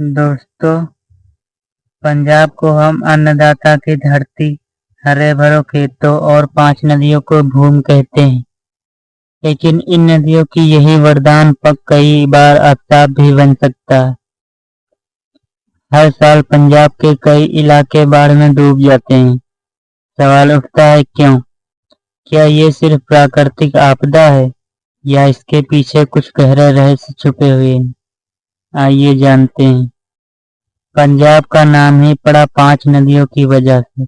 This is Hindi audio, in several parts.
दोस्तों, पंजाब को हम अन्नदाता की धरती, हरे भरे खेतों और 5 नदियों को भूमि कहते हैं। लेकिन इन नदियों की यही वरदान पग कई बार अभिशाप भी बन सकता है। हर साल पंजाब के कई इलाके बाढ़ में डूब जाते हैं। सवाल उठता है, क्यों? क्या ये सिर्फ प्राकृतिक आपदा है या इसके पीछे कुछ गहरे रहस्य छुपे हुए हैं? आइए जानते हैं। पंजाब का नाम ही पड़ा 5 नदियों की वजह से।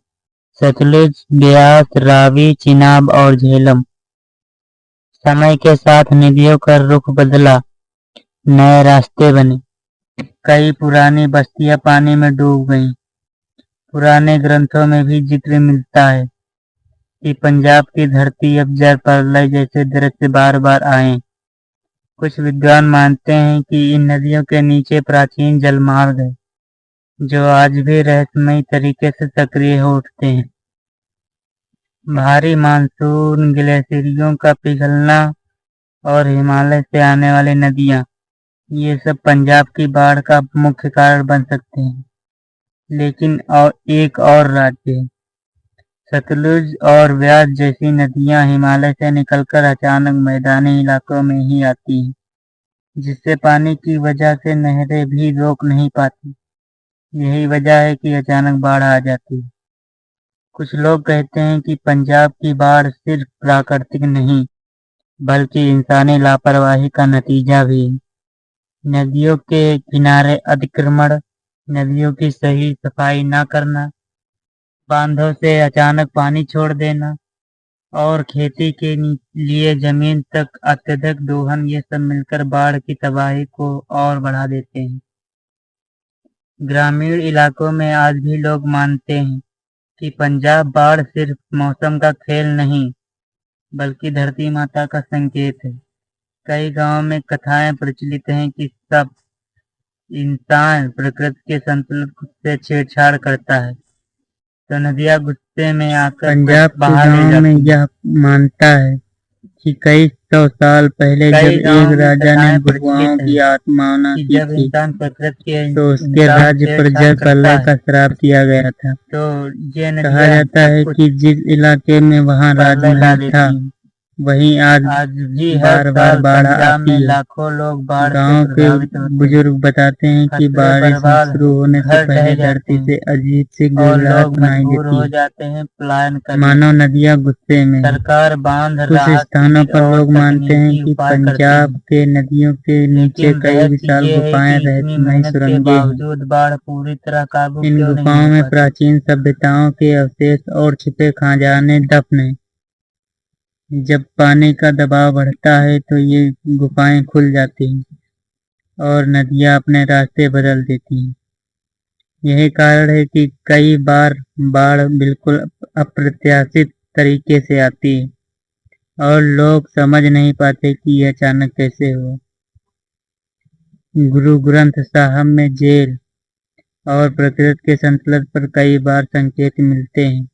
सतलुज, ब्यास, रावी, चिनाब और झेलम। समय के साथ नदियों का रुख बदला, नए रास्ते बने। कई पुरानी बस्तियां पानी में डूब गईं। पुराने ग्रंथों में भी जिक्र मिलता है कि पंजाब की धरती अब जल प्रलय जैसे दृश्य बार बार आए। कुछ विद्वान मानते हैं कि इन नदियों के नीचे प्राचीन जलमार्ग है, जो आज भी रहस्यमयी तरीके से सक्रिय हो उठते हैं। भारी मानसून, ग्लेशियरों का पिघलना और हिमालय से आने वाली नदियां, ये सब पंजाब की बाढ़ का मुख्य कारण बन सकते हैं। लेकिन एक और राज्य है। सतलुज और ब्यास जैसी नदियां हिमालय से निकलकर अचानक मैदानी इलाकों में ही आती हैं, जिससे पानी की वजह से नहरें भी रोक नहीं पाती। यही वजह है कि अचानक बाढ़ आ जाती है। कुछ लोग कहते हैं कि पंजाब की बाढ़ सिर्फ प्राकृतिक नहीं, बल्कि इंसानी लापरवाही का नतीजा भी है। नदियों के किनारे अतिक्रमण, नदियों की सही सफाई न करना, बांधों से अचानक पानी छोड़ देना और खेती के लिए जमीन तक अत्यधिक दोहन, ये सब मिलकर बाढ़ की तबाही को और बढ़ा देते हैं। ग्रामीण इलाकों में आज भी लोग मानते हैं कि पंजाब बाढ़ सिर्फ मौसम का खेल नहीं, बल्कि धरती माता का संकेत है। कई गांवों में कथाएं प्रचलित हैं कि सब इंसान प्रकृति के संतुलन से छेड़छाड़ करता है, तो नदियां गुस्से में आकर पंजाब के गांव में यह मानता है कि कई 100 साल पहले जब एक राजा ने गुफाओं की आत्मावना की थी, तो उसके राज्य पर जल प्रलय का श्राप दिया गया था। कहा जाता है कि जिस इलाके में वहां राजमहल था, वहीं आज भी बार बार बाढ़ आती है। लाखों लोग गांव के बुजुर्ग बताते हैं कि बारिश शुरू होने से पहले धरती से अजीब सी गुजराहट सुनाई देती है, मानो नदियां गुस्से में। सरकार बांध कुछ स्थानों पर लोग मानते हैं कि पंजाब के नदियों के नीचे कई विशाल गुफाएं रहस्यमयी सुरंगें हैं। इन गुफाओं में प्राचीन सभ्यताओं के अवशेष और छिपे खजाने दफन हैं। जब पानी का दबाव बढ़ता है तो ये गुफाएं खुल जाती हैं और नदियां अपने रास्ते बदल देती हैं। यही कारण है कि कई बार बाढ़ बिल्कुल अप्रत्याशित तरीके से आती है और लोग समझ नहीं पाते कि यह अचानक कैसे हुआ। गुरु ग्रंथ साहब में जेल और प्रकृति के संतुलन पर कई बार संकेत मिलते हैं।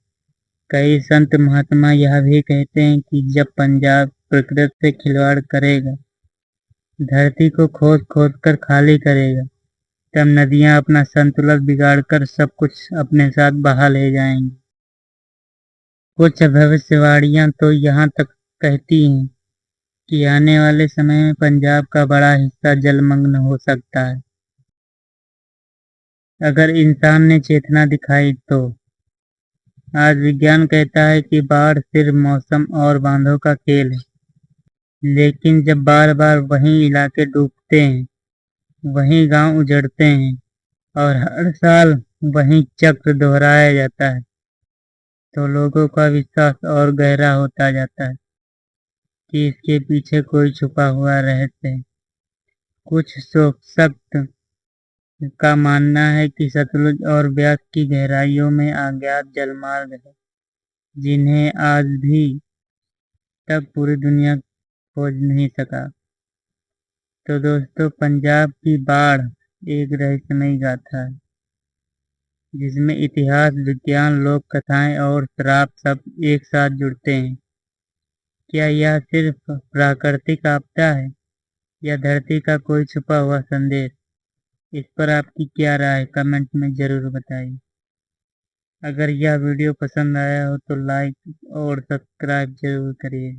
कई संत महात्मा यह भी कहते हैं कि जब पंजाब प्रकृति से खिलवाड़ करेगा, धरती को खोद खोद कर खाली करेगा, तब नदियां अपना संतुलन बिगाड़कर सब कुछ अपने साथ बहा ले जाएंगी। कुछ भविष्यवाणियां तो यहाँ तक कहती हैं कि आने वाले समय में पंजाब का बड़ा हिस्सा जलमग्न हो सकता है, अगर इंसान ने चेतना दिखाई तो। आज विज्ञान कहता है कि बाढ़ सिर्फ मौसम और बांधों का खेल है, लेकिन जब बार बार वही इलाके डूबते हैं, वही गांव उजड़ते हैं और हर साल वही चक्र दोहराया जाता है, तो लोगों का विश्वास और गहरा होता जाता है कि इसके पीछे कोई छुपा हुआ रहस्य है। कुछ सख्त का मानना है कि सतलुज और ब्यास की गहराइयों में अज्ञात जलमार्ग है, जिन्हें आज भी तक पूरी दुनिया खोज नहीं सका। तो दोस्तों, पंजाब की बाढ़ एक रहस्यमयी गाथा है, जिसमें इतिहास, विज्ञान, लोक कथाएं और श्राप सब एक साथ जुड़ते हैं। क्या यह सिर्फ प्राकृतिक आपदा है या धरती का कोई छुपा हुआ संदेश? इस पर आपकी क्या राय है कमेंट में ज़रूर बताइए। अगर यह वीडियो पसंद आया हो तो लाइक और सब्सक्राइब ज़रूर करिए।